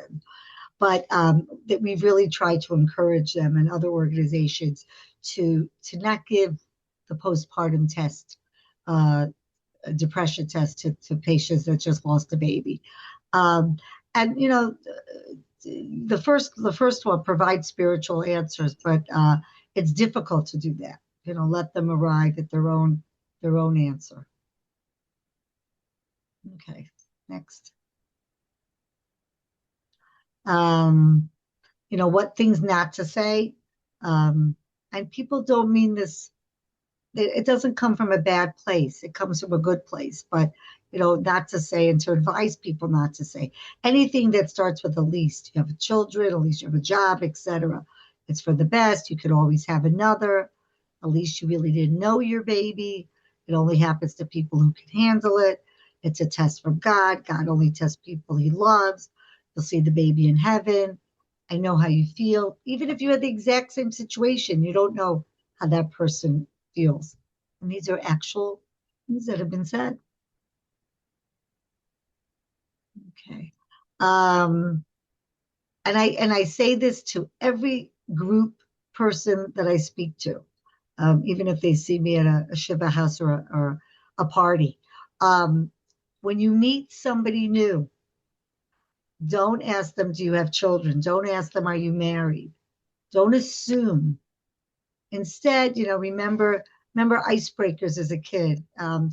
But that we've really tried to encourage them and other organizations to not give the postpartum test, depression test to patients that just lost a baby. And the first one provides spiritual answers, but it's difficult to do that. Let them arrive at their own answer. Okay, next. What things not to say, and people don't mean this. It doesn't come from a bad place. It comes from a good place, but not to say, and to advise people not to say anything that starts with at least. You have children, at least you have a job, etc. It's for the best. You could always have another. At least you really didn't know your baby. It only happens to people who can handle it. It's a test from God. God only tests people he loves. You'll see the baby in heaven. I know how you feel. Even if you had the exact same situation, you don't know how that person feels. And these are actual things that have been said. Okay. And I say this to every group person that I speak to, even if they see me at a Shiva house or a party. When you meet somebody new, don't ask them, do you have children? Don't ask them, are you married? Don't assume. Instead, remember icebreakers as a kid.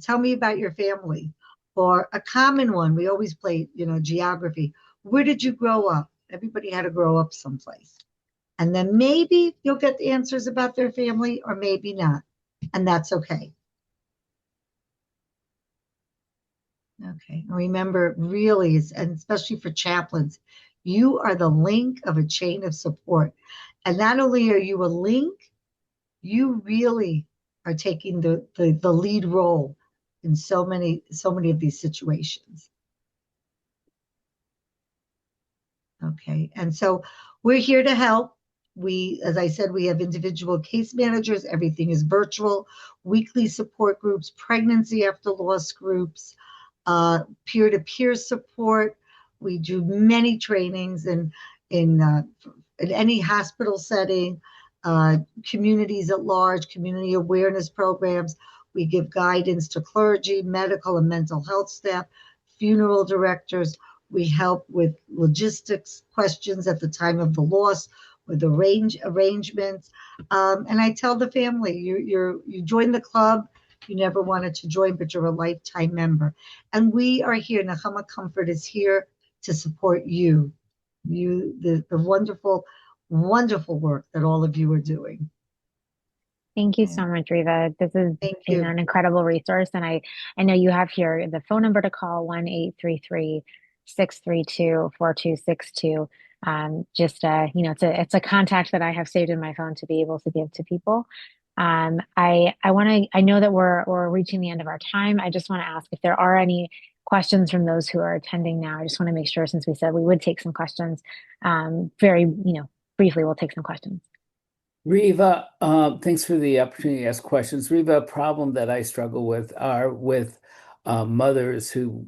Tell me about your family. Or a common one, we always play, geography. Where did you grow up? Everybody had to grow up someplace. And then maybe you'll get the answers about their family, or maybe not. And that's okay. Okay. Remember, really, and especially for chaplains, you are the link of a chain of support. And not only are you a link, you really are taking the lead role in so many of these situations. Okay, and so we're here to help. We, as I said, we have individual case managers. Everything is virtual, weekly support groups, pregnancy after loss groups, peer-to-peer support. We do many trainings in any hospital setting, communities at large, community awareness programs. We give guidance to clergy, medical and mental health staff, funeral directors. We help with logistics questions at the time of the loss, with arrangements. And I tell the family, you join the club. You never wanted to join, but you're a lifetime member. And we are here. Nechama Comfort is here to support you. The wonderful, wonderful work that all of you are doing. Thank you so much, Riva. This is an incredible resource. And I know you have here the phone number to call, 1-833-632-4262. It's a contact that I have saved in my phone to be able to give to people. I know that we're reaching the end of our time. I just want to ask if there are any questions from those who are attending now. I just want to make sure, since we said we would take some questions, very briefly, we'll take some questions. Riva, thanks for the opportunity to ask questions. Riva, a problem that I struggle with are with mothers who,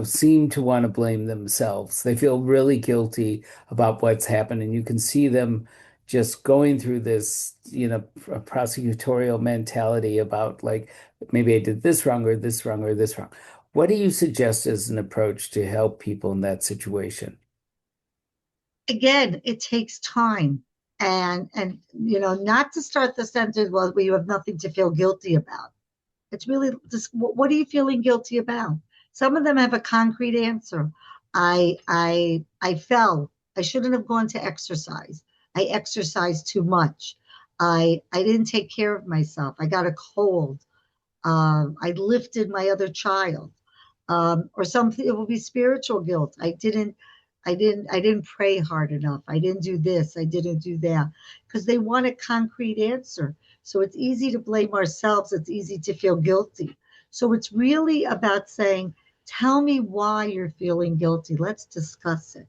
seem to want to blame themselves. They feel really guilty about what's happened, and you can see them just going through this, prosecutorial mentality about, like, maybe I did this wrong or this wrong or this wrong. What do you suggest as an approach to help people in that situation? Again, it takes time. And not to start the sentence, well, you have nothing to feel guilty about. It's really just, what are you feeling guilty about? Some of them have a concrete answer. I fell. I shouldn't have gone to exercise. I exercised too much. I didn't take care of myself. I got a cold. I lifted my other child. Or something, it will be spiritual guilt. I didn't pray hard enough. I didn't do this. I didn't do that. Because they want a concrete answer. So it's easy to blame ourselves. It's easy to feel guilty. So it's really about saying, tell me why you're feeling guilty. Let's discuss it.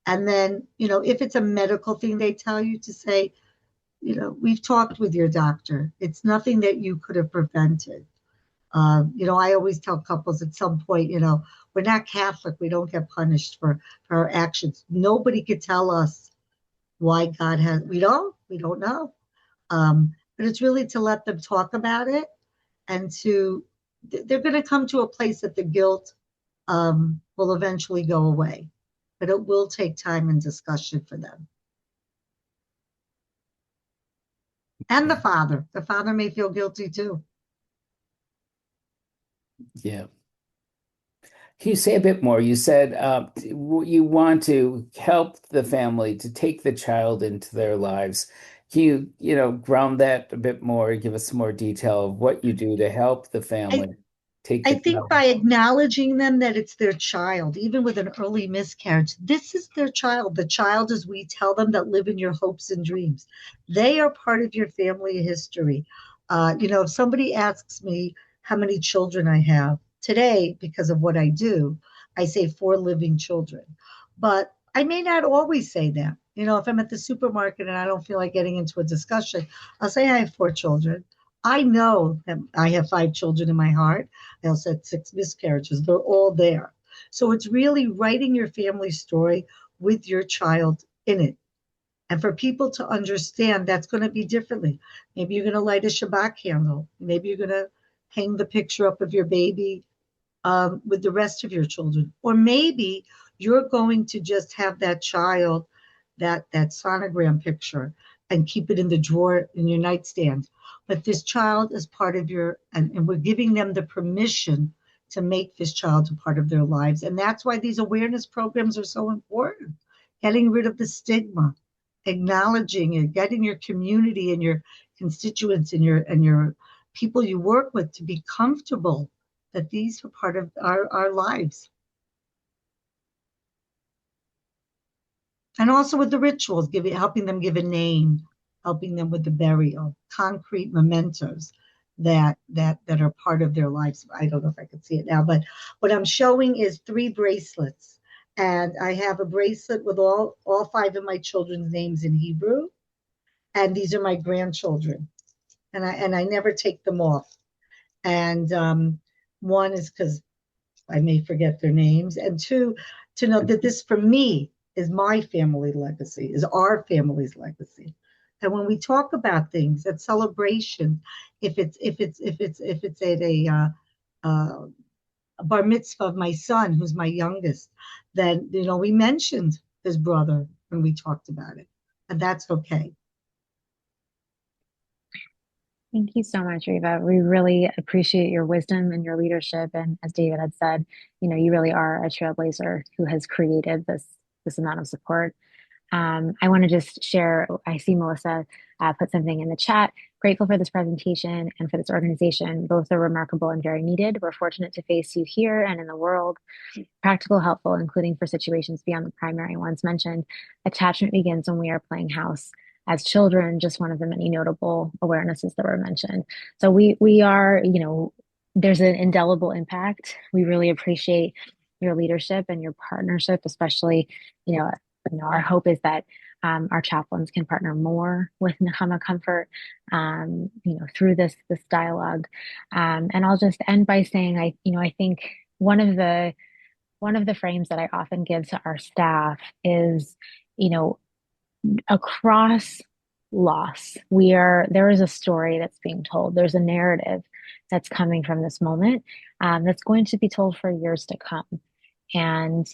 And then, if it's a medical thing, they tell you to say, we've talked with your doctor. It's nothing that you could have prevented. I always tell couples at some point, we're not Catholic. We don't get punished for our actions. Nobody could tell us why God has, we don't know. But it's really to let them talk about it, and they're going to come to a place that the guilt will eventually go away, but it will take time and discussion for them. And the father may feel guilty too. Yeah. Can you say a bit more? You said you want to help the family to take the child into their lives. Can you, ground that a bit more, give us some more detail of what you do to help the family take the I think child? by acknowledging them that it's their child, even with an early miscarriage, this is their child. The child, as we tell them, that live in your hopes and dreams. They are part of your family history. If somebody asks me how many children I have today, because of what I do, I say 4 living children. But I may not always say that. If I'm at the supermarket and I don't feel like getting into a discussion, I'll say I have 4 children. I know that I have 5 children in my heart. I also had 6 miscarriages. They're all there. So it's really writing your family story with your child in it. And for people to understand, that's going to be differently. Maybe you're going to light a Shabbat candle. Maybe you're going to hang the picture up of your baby with the rest of your children. Or maybe you're going to just have that child, that sonogram picture, and keep it in the drawer in your nightstand. But this child is part of and we're giving them the permission to make this child a part of their lives. And that's why these awareness programs are so important. Getting rid of the stigma, acknowledging it, getting your community and your constituents and your people you work with to be comfortable that these are part of our lives. And also with the rituals, helping them give a name, helping them with the burial, concrete mementos that are part of their lives. I don't know if I can see it now, but what I'm showing is 3 bracelets. And I have a bracelet with all 5 of my children's names in Hebrew. And these are my grandchildren. And I never take them off. And one is because I may forget their names. And 2, to know that this for me is my family legacy, is our family's legacy. And when we talk about things at celebration, if it's at a bar mitzvah of my son, who's my youngest, then we mentioned his brother when we talked about it, and that's okay. Thank you so much, Riva. We really appreciate your wisdom and your leadership. And as David had said, you really are a trailblazer who has created this amount of support. I want to just share, I see Melissa put something in the chat. Grateful for this presentation and for this organization. Both are remarkable and very needed. We're fortunate to face you here and in the world. Practical, helpful, including for situations beyond the primary ones mentioned. Attachment begins when we are playing house as children, just one of the many notable awarenesses that were mentioned. So we are, there's an indelible impact. We really appreciate your leadership and your partnership, especially, our hope is that our chaplains can partner more with Nechama Comfort, through this dialogue. And I'll just end by saying, I think one of the frames that I often give to our staff is, across loss, there is a story that's being told. There's a narrative that's coming from this moment that's going to be told for years to come. And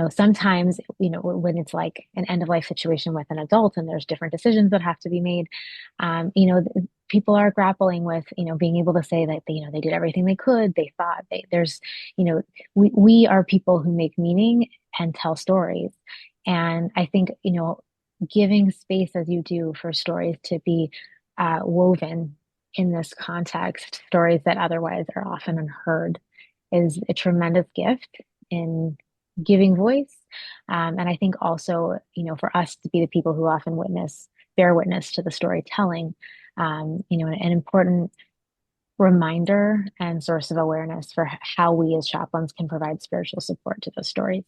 sometimes, when it's like an end of life situation with an adult and there's different decisions that have to be made, people are grappling with, being able to say that, they did everything they could. They thought we are people who make meaning and tell stories. And I think, giving space as you do for stories to be woven in this context, stories that otherwise are often unheard, is a tremendous gift in giving voice. And I think also, for us to be the people who often bear witness to the storytelling, an important reminder and source of awareness for how we as chaplains can provide spiritual support to those stories.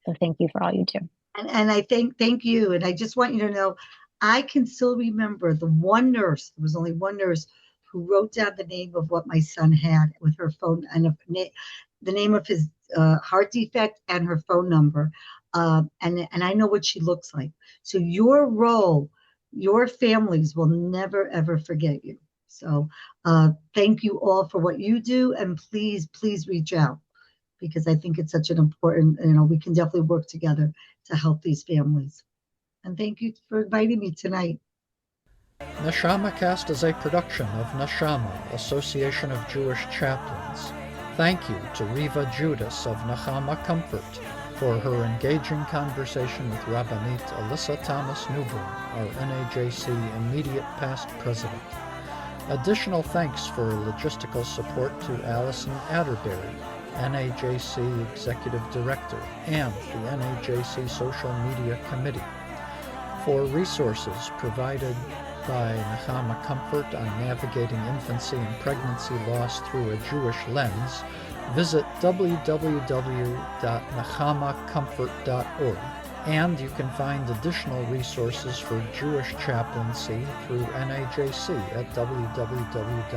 So thank you for all you do. And I thank you. And I just want you to know, I can still remember the one nurse, there was only one nurse who wrote down the name of what my son had with her phone and the name of his heart defect and her phone number. And I know what she looks like. So your role, your families will never, ever forget you. So thank you all for what you do. And please reach out, because I think it's such an important, we can definitely work together to help these families. And thank you for inviting me tonight. NeshamaCast is a production of Neshama, Association of Jewish Chaplains. Thank you to Riva Judas of Nechama Comfort for her engaging conversation with Rabbinit Alyssa Thomas Newborn, our NAJC immediate past president. Additional thanks for logistical support to Allison Atterbury, NAJC Executive Director, and the NAJC Social Media Committee. For resources provided by Nechama Comfort on navigating infancy and pregnancy loss through a Jewish lens, visit www.nechamacomfort.org. And you can find additional resources for Jewish chaplaincy through NAJC at www.najc.org.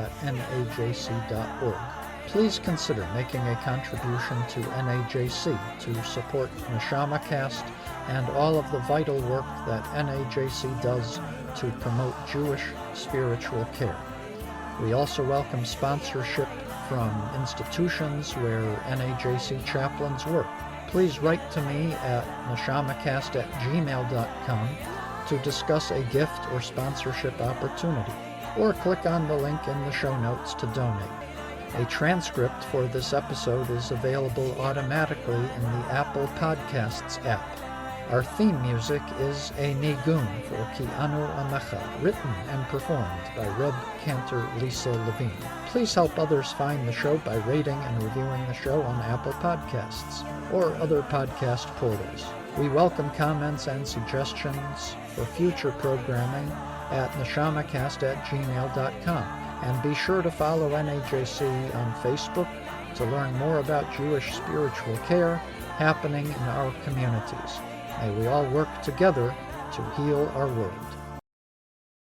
Please consider making a contribution to NAJC to support NeshamaCast and all of the vital work that NAJC does to promote Jewish spiritual care. We also welcome sponsorship from institutions where NAJC chaplains work. Please write to me at neshamacast@gmail.com to discuss a gift or sponsorship opportunity, or click on the link in the show notes to donate. A transcript for this episode is available automatically in the Apple Podcasts app. Our theme music is a Niggun for Ki'anu Amecha, written and performed by Reb-Cantor Lisa Levine. Please help others find the show by rating and reviewing the show on Apple Podcasts or other podcast portals. We welcome comments and suggestions for future programming at NeshamaCast@gmail.com. And be sure to follow NAJC on Facebook to learn more about Jewish spiritual care happening in our communities. May we all work together to heal our world.